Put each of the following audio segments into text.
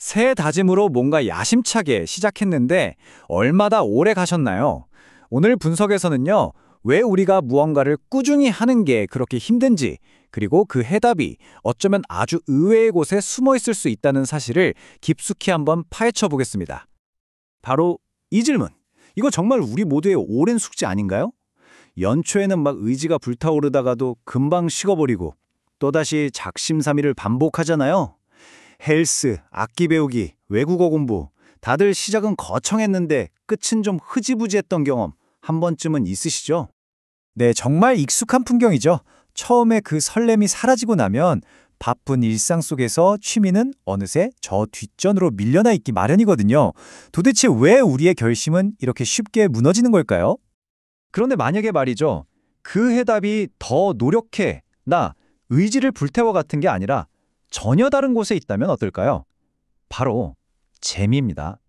새 다짐으로 뭔가 야심차게 시작했는데 얼마나 오래 가셨나요? 오늘 분석에서는요, 왜 우리가 무언가를 꾸준히 하는 게 그렇게 힘든지, 그리고 그 해답이 어쩌면 아주 의외의 곳에 숨어 있을 수 있다는 사실을 깊숙이 한번 파헤쳐 보겠습니다. 바로 이 질문. 이거 정말 우리 모두의 오랜 숙제 아닌가요? 연초에는 막 의지가 불타오르다가도 금방 식어버리고 또다시 작심삼일을 반복하잖아요. 헬스, 악기 배우기, 외국어 공부. 다들 시작은 거창했는데 끝은 좀 흐지부지했던 경험 한 번쯤은 있으시죠? 네, 정말 익숙한 풍경이죠. 처음에 그 설렘이 사라지고 나면 바쁜 일상 속에서 취미는 어느새 저 뒷전으로 밀려나 있기 마련이거든요. 도대체 왜 우리의 결심은 이렇게 쉽게 무너지는 걸까요? 그런데 만약에 말이죠, 그 해답이 더 노력해, 나 의지를 불태워 같은 게 아니라 전혀 다른 곳에 있다면 어떨까요? 바로 재미입니다.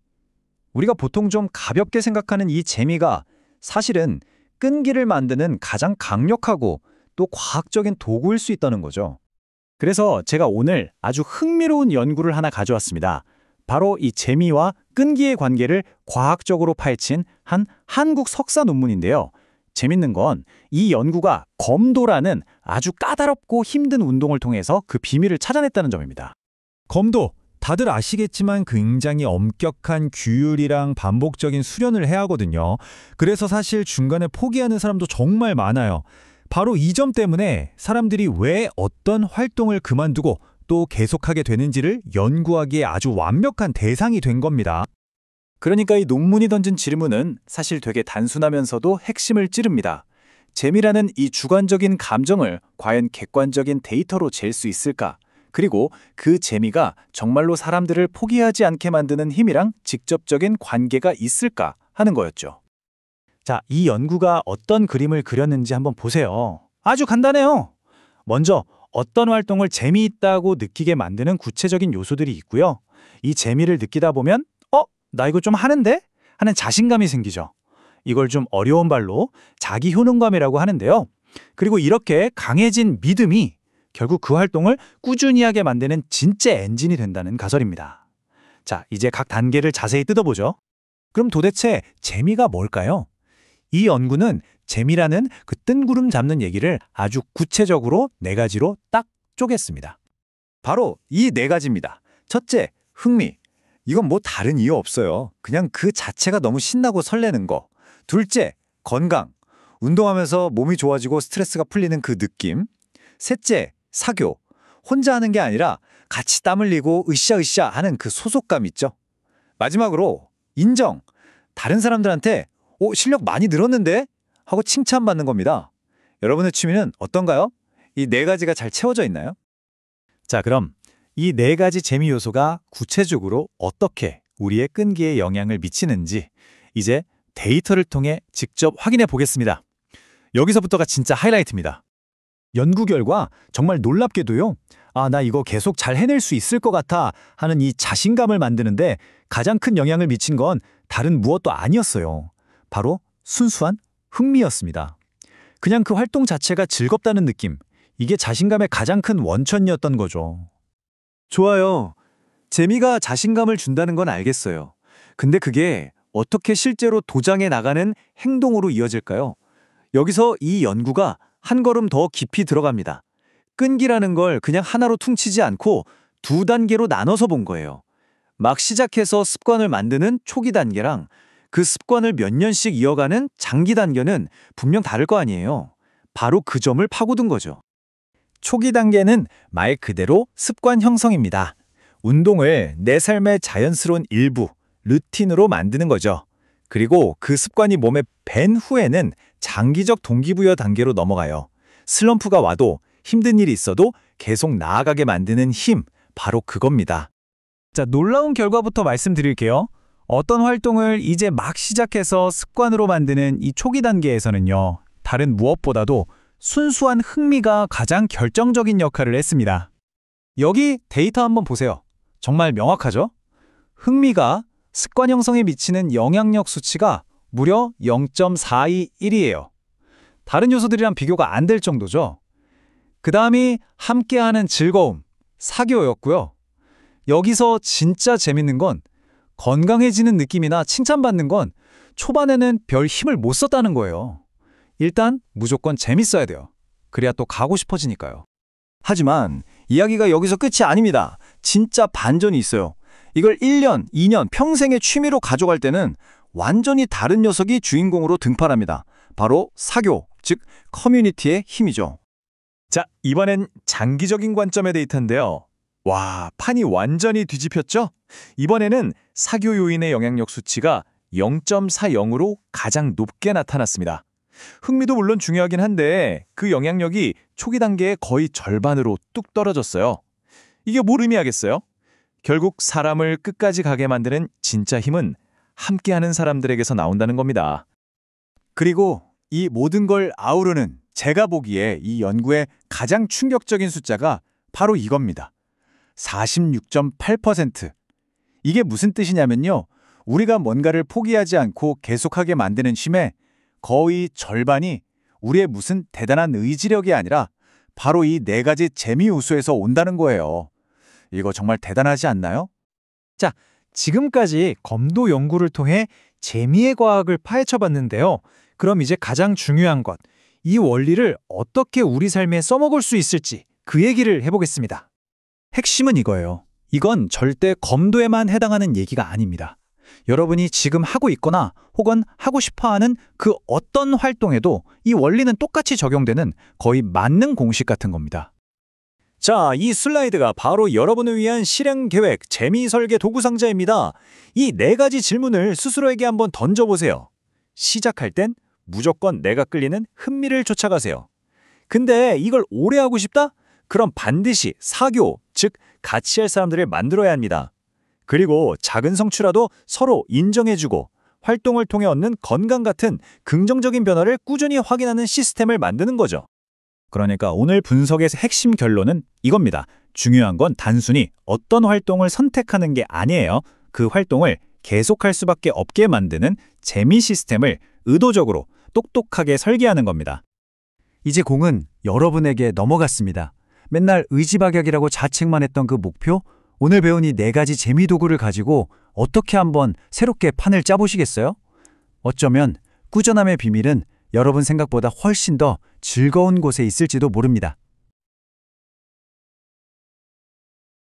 우리가 보통 좀 가볍게 생각하는 이 재미가 사실은 끈기를 만드는 가장 강력하고 또 과학적인 도구일 수 있다는 거죠. 그래서 제가 오늘 아주 흥미로운 연구를 하나 가져왔습니다. 바로 이 재미와 끈기의 관계를 과학적으로 파헤친 한 한국 석사 논문인데요. 재밌는 건 이 연구가 검도라는 아주 까다롭고 힘든 운동을 통해서 그 비밀을 찾아냈다는 점입니다. 검도, 다들 아시겠지만 굉장히 엄격한 규율이랑 반복적인 수련을 해야 하거든요. 그래서 사실 중간에 포기하는 사람도 정말 많아요. 바로 이 점 때문에 사람들이 왜 어떤 활동을 그만두고 또 계속하게 되는지를 연구하기에 아주 완벽한 대상이 된 겁니다. 그러니까 이 논문이 던진 질문은 사실 되게 단순하면서도 핵심을 찌릅니다. 재미라는 이 주관적인 감정을 과연 객관적인 데이터로 잴 수 있을까? 그리고 그 재미가 정말로 사람들을 포기하지 않게 만드는 힘이랑 직접적인 관계가 있을까 하는 거였죠. 자, 이 연구가 어떤 그림을 그렸는지 한번 보세요. 아주 간단해요. 먼저 어떤 활동을 재미있다고 느끼게 만드는 구체적인 요소들이 있고요. 이 재미를 느끼다 보면 나 이거 좀 하는데? 하는 자신감이 생기죠. 이걸 좀 어려운 말로 자기 효능감이라고 하는데요. 그리고 이렇게 강해진 믿음이 결국 그 활동을 꾸준히 하게 만드는 진짜 엔진이 된다는 가설입니다. 자, 이제 각 단계를 자세히 뜯어보죠. 그럼 도대체 재미가 뭘까요? 이 연구는 재미라는 그 뜬구름 잡는 얘기를 아주 구체적으로 4가지로 딱 쪼갰습니다. 바로 이 4가지입니다. 첫째, 흥미. 이건 뭐 다른 이유 없어요. 그냥 그 자체가 너무 신나고 설레는 거. 둘째, 건강. 운동하면서 몸이 좋아지고 스트레스가 풀리는 그 느낌. 셋째, 사교. 혼자 하는 게 아니라 같이 땀 흘리고 으쌰으쌰 하는 그 소속감 있죠. 마지막으로 인정. 다른 사람들한테 실력 많이 늘었는데? 하고 칭찬받는 겁니다. 여러분의 취미는 어떤가요? 이 4가지가 잘 채워져 있나요? 자, 그럼 이 4가지 재미 요소가 구체적으로 어떻게 우리의 끈기에 영향을 미치는지 이제 데이터를 통해 직접 확인해 보겠습니다. 여기서부터가 진짜 하이라이트입니다. 연구 결과 정말 놀랍게도요. 나 이거 계속 잘 해낼 수 있을 것 같아 하는 이 자신감을 만드는데 가장 큰 영향을 미친 건 다른 무엇도 아니었어요. 바로 순수한 흥미였습니다. 그냥 그 활동 자체가 즐겁다는 느낌, 이게 자신감의 가장 큰 원천이었던 거죠. 좋아요. 재미가 자신감을 준다는 건 알겠어요. 근데 그게 어떻게 실제로 도장에 나가는 행동으로 이어질까요? 여기서 이 연구가 한 걸음 더 깊이 들어갑니다. 끈기라는 걸 그냥 하나로 퉁치지 않고 2단계로 나눠서 본 거예요. 막 시작해서 습관을 만드는 초기 단계랑 그 습관을 몇 년씩 이어가는 장기 단계는 분명 다를 거 아니에요. 바로 그 점을 파고든 거죠. 초기 단계는 말 그대로 습관 형성입니다. 운동을 내 삶의 자연스러운 일부, 루틴으로 만드는 거죠. 그리고 그 습관이 몸에 밴 후에는 장기적 동기부여 단계로 넘어가요. 슬럼프가 와도 힘든 일이 있어도 계속 나아가게 만드는 힘, 바로 그겁니다. 자, 놀라운 결과부터 말씀드릴게요. 어떤 활동을 이제 막 시작해서 습관으로 만드는 이 초기 단계에서는요, 다른 무엇보다도 순수한 흥미가 가장 결정적인 역할을 했습니다. 여기 데이터 한번 보세요. 정말 명확하죠? 흥미가 습관 형성에 미치는 영향력 수치가 무려 0.421이에요. 다른 요소들이랑 비교가 안 될 정도죠. 그 다음이 함께하는 즐거움, 사교였고요. 여기서 진짜 재밌는 건 건강해지는 느낌이나 칭찬받는 건 초반에는 별 힘을 못 썼다는 거예요. 일단 무조건 재밌어야 돼요. 그래야 또 가고 싶어지니까요. 하지만 이야기가 여기서 끝이 아닙니다. 진짜 반전이 있어요. 이걸 1년, 2년, 평생의 취미로 가져갈 때는 완전히 다른 녀석이 주인공으로 등판합니다. 바로 사교, 즉 커뮤니티의 힘이죠. 자, 이번엔 장기적인 관점의 데이터인데요. 와, 판이 완전히 뒤집혔죠? 이번에는 사교 요인의 영향력 수치가 0.40으로 가장 높게 나타났습니다. 흥미도 물론 중요하긴 한데 그 영향력이 초기 단계의 거의 절반으로 뚝 떨어졌어요. 이게 뭘 의미하겠어요? 결국 사람을 끝까지 가게 만드는 진짜 힘은 함께하는 사람들에게서 나온다는 겁니다. 그리고 이 모든 걸 아우르는 제가 보기에 이 연구의 가장 충격적인 숫자가 바로 이겁니다. 46.8%. 이게 무슨 뜻이냐면요. 우리가 뭔가를 포기하지 않고 계속하게 만드는 힘의 거의 절반이 우리의 무슨 대단한 의지력이 아니라 바로 이 네 가지 재미 요소에서 온다는 거예요. 이거 정말 대단하지 않나요? 자, 지금까지 검도 연구를 통해 재미의 과학을 파헤쳐 봤는데요. 그럼 이제 가장 중요한 것, 이 원리를 어떻게 우리 삶에 써먹을 수 있을지 그 얘기를 해보겠습니다. 핵심은 이거예요. 이건 절대 검도에만 해당하는 얘기가 아닙니다. 여러분이 지금 하고 있거나 혹은 하고 싶어하는 그 어떤 활동에도 이 원리는 똑같이 적용되는 거의 만능 공식 같은 겁니다. 자, 이 슬라이드가 바로 여러분을 위한 실행 계획, 재미 설계 도구 상자입니다. 이 네 가지 질문을 스스로에게 한번 던져보세요. 시작할 땐 무조건 내가 끌리는 흥미를 쫓아가세요. 근데 이걸 오래 하고 싶다? 그럼 반드시 사교, 즉 같이 할 사람들을 만들어야 합니다. 그리고 작은 성취라도 서로 인정해주고 활동을 통해 얻는 건강 같은 긍정적인 변화를 꾸준히 확인하는 시스템을 만드는 거죠. 그러니까 오늘 분석의 핵심 결론은 이겁니다. 중요한 건 단순히 어떤 활동을 선택하는 게 아니에요. 그 활동을 계속할 수밖에 없게 만드는 재미 시스템을 의도적으로 똑똑하게 설계하는 겁니다. 이제 공은 여러분에게 넘어갔습니다. 맨날 의지박약이라고 자책만 했던 그 목표, 오늘 배운 이 네 가지 재미 도구를 가지고 어떻게 한번 새롭게 판을 짜보시겠어요? 어쩌면 꾸준함의 비밀은 여러분 생각보다 훨씬 더 즐거운 곳에 있을지도 모릅니다.